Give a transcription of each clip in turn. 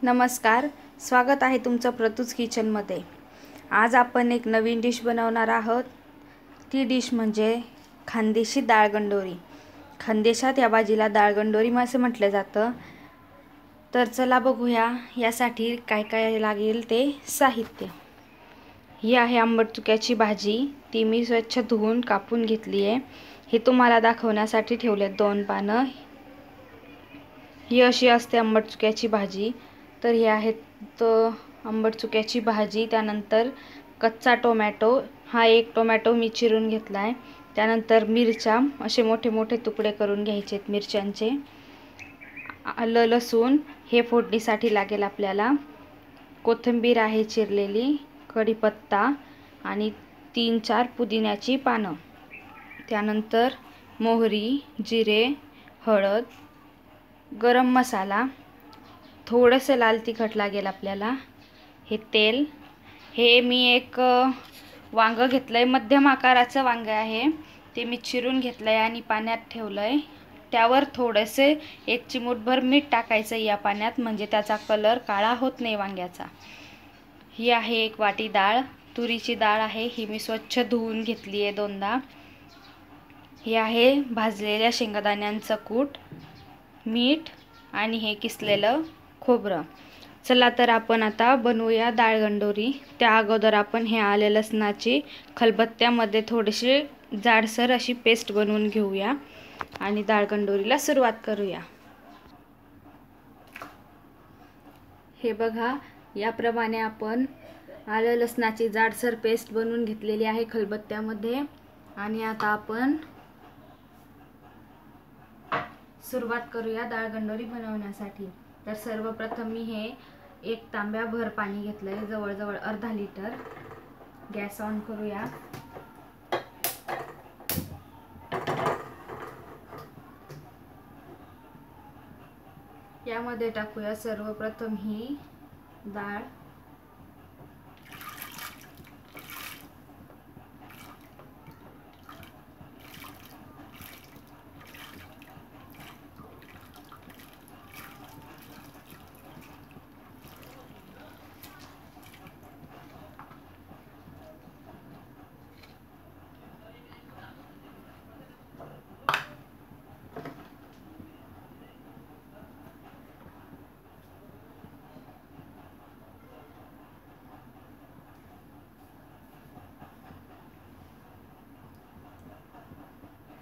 नमस्कार, स्वागत आहे तुमचं प्रतूज किचनमध्ये। आज आपण एक नवीन डिश बनवणार आहोत। ती डिश म्हणजे खानदेशी डाळगंडोरी। खानदेशात या भाजीला डाळगंडोरी असे म्हटले जातं। तर चला बघूया यासाठी काय काय लागेल ते साहित्य। ही आहे आंबट चुक्याची भाजी, ती मी स्वच्छ धुवून कापून घेतली आहे। हे तुम्हाला दाखवण्यासाठी ठेवले 2 पानं। ही अशी असते आंबट चुक्याची भाजी। तर ही आहेत आंबट चुक्याची भाजी। त्यानंतर कच्चा टोमॅटो, हा एक टोमॅटो मी चिरून घेतला आहे। त्यानंतर मिरच्या असे मोठे मोठे तुकडे करून घ्यायचे मिरच्यांचे। आलं लसूण हे फोडणीसाठी लागेल आपल्याला। कोथिंबीर आहे चिरलेली, कढीपत्ता आणि 3-4 पुदिन्याची पानं। त्यानंतर मोहरी, जिरे, हळद, गरम मसाला, थोडंसं लाल तिखट लागेल आपल्याला। हे तेल, हे मी एक वांग घेतलंय, मध्यम आकाराचं वांग आहे। ते मी चिरून घेतलंय आणि पाण्यात ठेवलंय। त्यावर थोडेसे 1 चिमूटभर मीठ टाकायचं या पाण्यात, म्हणजे त्याचा कलर काळा होत नाही वांग्याचा। ही आहे 1 वाटी डाळ, तुरीची डाळ आहे। ही मी स्वच्छ धुवून घेतली आहे 2दा। ही आहे भाजलेल्या शेंगदाण्यांचं कूट, मीठ आणि हे किसलेलं खोबरं। चला तर आपण आता बनवूया डाळगंडोरी। त्या अगोदर आपण हे आले लसणाची खलबत्त्यामध्ये थोडीशी जाडसर अशी पेस्ट बनवून घेऊया आणि डाळगंडोरीला सुरुवात करूया। हे बघा, याप्रमाणे आपण आले लसणाची जाडसर पेस्ट बनवून घेतलेली आहे खलबत्त्यामध्ये। आणि आता आपण सुरुवात करूया डाळगंडोरी बनवण्यासाठी। तर सर्वप्रथम मी हे 1 तांब्याभर पाणी घेतलंय, जवळजवळ अर्धा लिटर। गॅस ऑन करूया। यामध्ये टाकूया सर्वप्रथम ही डाळ।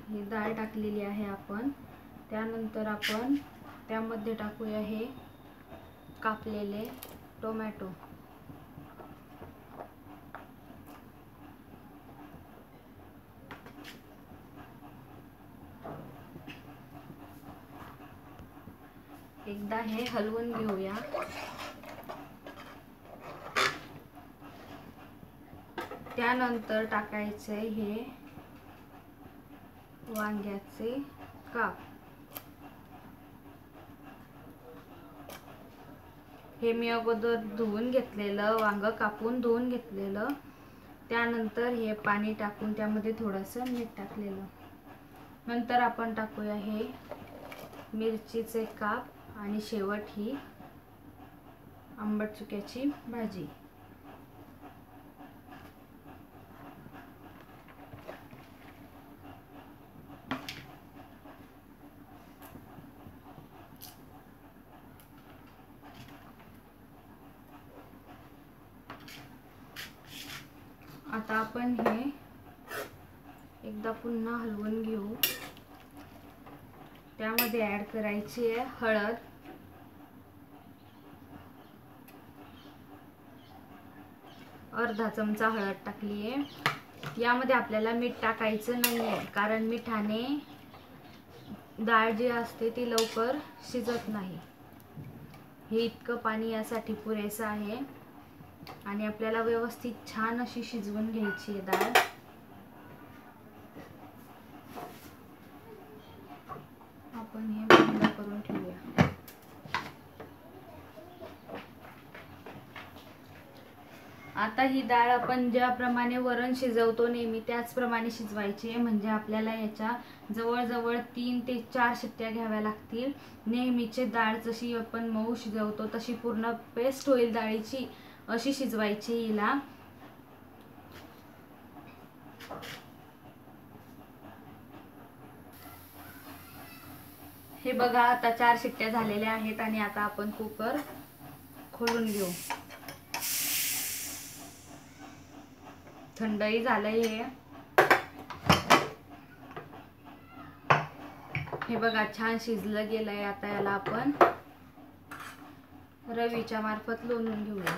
ही डाळ टाकलेली आहे आपण। त्यानंतर आपण त्यामध्ये टाकूया हे कापलेले टोमॅटो। एकदा हे हलवून घेऊया। त्यानंतर टाकायचे हे वांग्याचे काप। हे मी अगोदर धुवून घेतलेलं वांग, कापून धुवून घेतलेलं। त्यानंतर हे पाणी टाकून त्यामध्ये थोडंसं मीठ टाकलेलं। नंतर आपण टाकूया हे मिरचीचे काप आणि शेवट ही आंबट चुक्याची भाजी। आता आपण हे एकदा पुन्हा हलवून घेऊ। त्यामध्ये ऍड करायची आहे हळद, अर्धा चमचा हळद टाकली आहे। यामध्ये आपल्याला मीठ टाकायचं नाहीये, कारण मिठाने डाळ जी असते ती लवकर शिजत नाही। हे इतकं पाणी यासाठी पुरेसं आहे आणि आपल्याला व्यवस्थित छान अशी शिजवून घ्यायची आहे डाळ। आपण हे बंद करून ठेवूया। आता ही डाळ आपण ज्याप्रमाणे वरण शिजवतो नेहमी त्याचप्रमाणे शिजवायची आहे, म्हणजे आपल्याला याच्या जवळजवळ 3 ते 4 शिट्ट्या घ्याव्या लागतील. नेहमीची डाळ जशी आपण मऊ शिजवतो तशी पूर्ण पेस्ट होईल डाळीची अशी शिजवायची हिला. हे बघा आता 4 शिट्ट्या झालेल्या आहेत आणि आता आपण कुकर खोलून घेऊ. थंडही झालंय हे बघा, छान शिजलं गेलंय. आता याला आपण रवीच्या मार्फत लोणून घेऊया.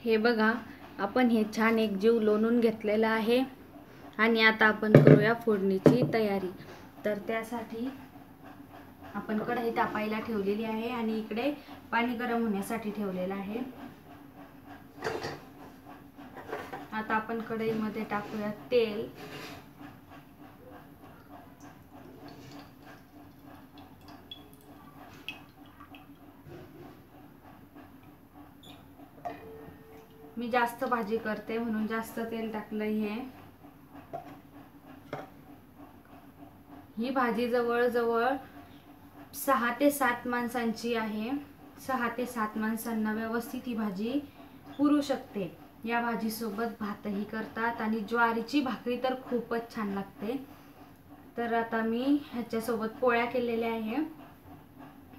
हे बघा, आपण हे छान एकजीव लोणून घेतलेला आहे आणि आता आपण करूया फोडणीची तयारी. तर त्यासाठी आपण कढई तापायला ठेवलेली आहे आणि इकडे पाणी गरम होण्यासाठी ठेवलेलं आहे. आता आपण कढईमध्ये टाकूया तेल. मी जास्त भाजी करते म्हणून जास्त तेल टाकलंय. ही भाजी जवळजवळ 6 ते 7 माणसांची आहे. 6 ते 7 माणसांना व्यवस्थित ही भाजी पुरू शकते. या भाजी सोबत भातही करतात आणि ज्वारीची भाकरी तर खूपच छान लागते. तर आता मी ह्याच्या सोबत पोळ्या केलेल्या आहे.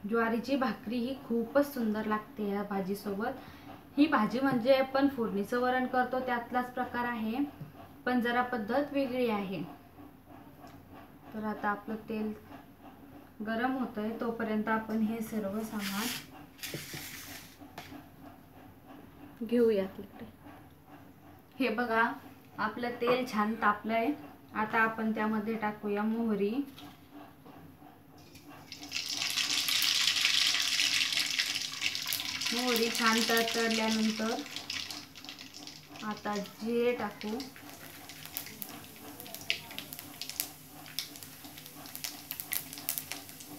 ज्वारीची भाकरी ही खूपच सुंदर लागते या भाजी सोबत. ही भाजी म्हणजे आपण फोडणीचं वरण करतो त्यातलाच प्रकार आहे, पण जरा पद्धत वेगळी आहे. तर आता आपलं तेल गरम होतंय तोपर्यंत आपण हे सर्व सामान घेऊयात इकडे. हे बघा, आपलं तेल छान तापलंय. आता आपण त्यामध्ये टाकूया मोहरी. मोहरी छान तळल्यानंतर आता जिरे टाकू.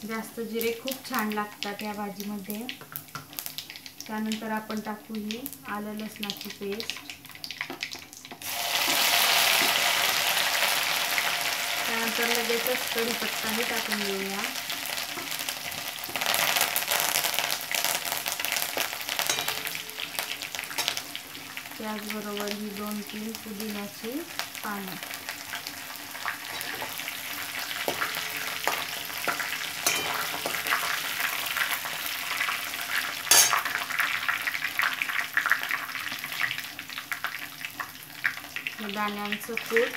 जास्त जिरे खूप छान लागतात या भाजीमध्ये. त्यानंतर आपण टाकू ही आलं लसणाची पेस्ट. त्यानंतर लगेचच कढीपत्ताही टाकून घेऊया. त्याचबरोबर ही 2-3 पुदिन्याची पानं. दाण्यांचं कूट.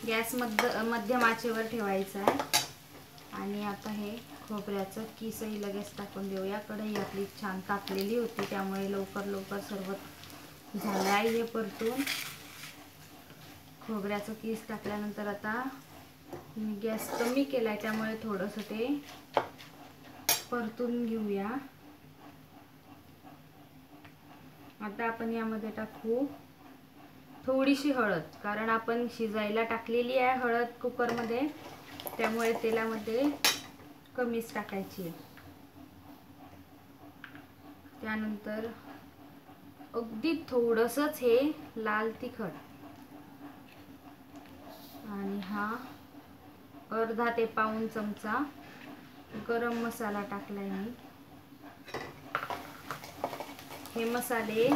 गॅस मध्यम आचेवर ठेवायचा आहे. आणि आता हे खोबऱ्याचं किसही लगेच टाकून देऊया. कढई आपली छान तापलेली होती त्यामुळे लवकर सर्व झालं आहे हे परतून. खोबऱ्याचं किस टाकल्यानंतर आता मी गॅस कमी केलाय त्यामुळे थोडंसं ते परतून घेऊया. आता आपण यामध्ये टाकू थोडीशी हळद, कारण आपण शिजायला टाकलेली आहे हळद कुकरमध्ये, त्यामुळे तेलामध्ये कमीच टाकायची आहे. त्यानंतर अगदी थोडंसंच हे लाल तिखट आणि हा अर्धा ते पाऊण चमचा गरम मसाला टाकलाय मी. हे मसाले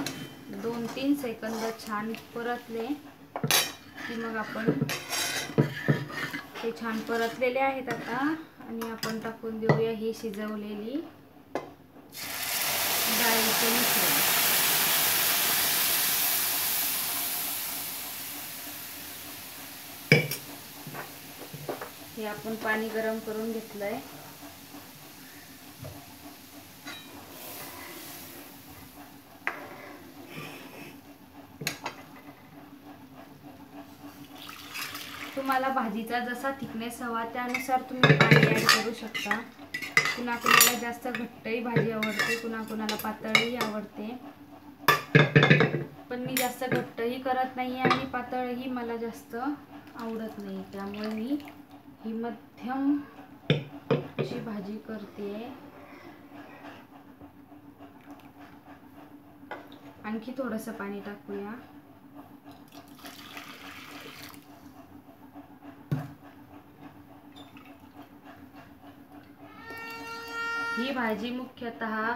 2-3 सेकंद छान परतले की मग आपण ते छान परतलेले आहेत आता. आणि आपण टाकून देऊया ही शिजवलेली डाळीचे मिश्रण. हे आपण पाणी गरम करून घेतलंय. तुम्हाला भाजीचा जसा थिकनेस हवा त्यानुसार तुम्ही पाणी ॲड करू शकता। कुणाकुणाला जास्त घट्टही भाजी आवडते, कुणाकुणाला पातळही आवडते, पण मी जास्त घट्टही करत नाही आणि पातळही मला जास्त आवडत नाही, त्यामुळे मी ही मध्यम अशी भाजी करते। आणखी थोडंसं पाणी टाकूया। ही भाजी मुख्यतः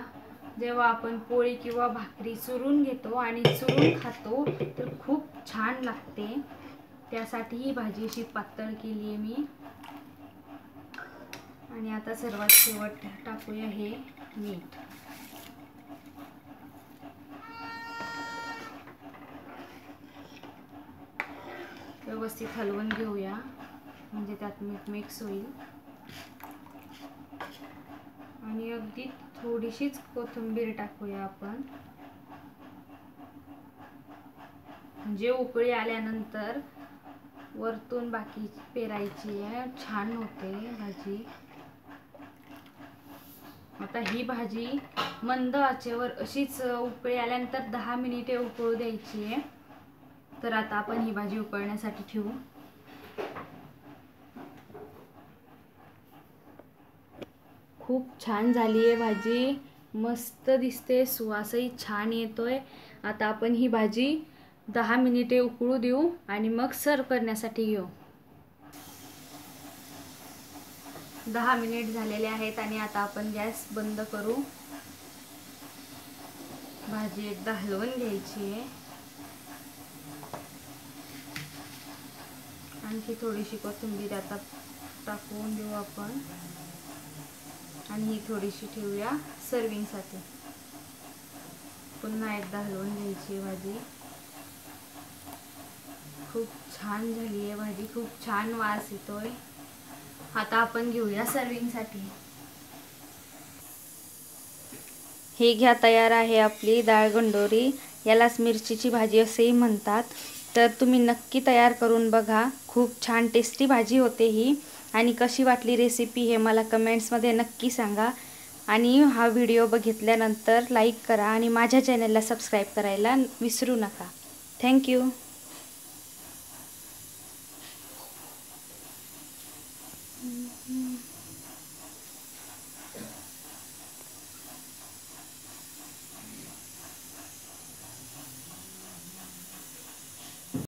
जेव्हा आपण पोळी किंवा भाकरी चुरून घेतो आणि चुरून खातो तर खूप छान लागते। त्यासाठी ही भाजी अशी पातळ केली आहे मी। आणि आता सर्वात शेवट टाकूया हे मीठ। व्यवस्थित हलवून घेऊया म्हणजे त्यात मीठ मिक्स होईल। आणि अगदी थोडीशीच कोथिंबीर टाकूया आपण, म्हणजे उकळी आल्यानंतर वरतून बाकी पेरायची आहे, छान होते भाजी। आता ही भाजी मंद आचेवर अशीच उकळी आल्यानंतर 10 मिनिटे उकळू द्यायची आहे। तर आता आपण ही भाजी उकळण्यासाठी ठेवू। खूप छान झाली आहे भाजी, मस्त दिसते, सुवासही छान येतोय। आता आपण ही भाजी 10 मिनिटे उकळू देऊ आणि मग सर्व करण्यासाठी घेऊ। 10 मिनिट झालेले आहेत आणि आता आपण गॅस बंद करू। भाजी एकदा हलवून घ्यायची आहे। आणखी थोडीशी कोथिंबीर आता टाकून देऊ आपण आणि ही थोडीशी ठेवूया सर्विंगसाठी। पुन्हा एकदा हलवून घ्यायची भाजी। खूप छान झाली आहे भाजी, खूप छान वास येतोय। आता आपण घेऊया सर्विंगसाठी। हे घ्या, तयार आहे आपली डाळगंडोरी। यालाच मिरचीची भाजी असेही म्हणतात। तर तुम्ही नक्की तयार करून बघा, खूप छान टेस्टी भाजी होते ही। आणि कशी वाटली रेसिपी हे मला कमेंट्समध्ये नक्की सांगा। आणि हा व्हिडिओ बघितल्यानंतर लाईक करा आणि माझ्या चॅनलला सबस्क्राईब करायला विसरू नका। थँक्यू।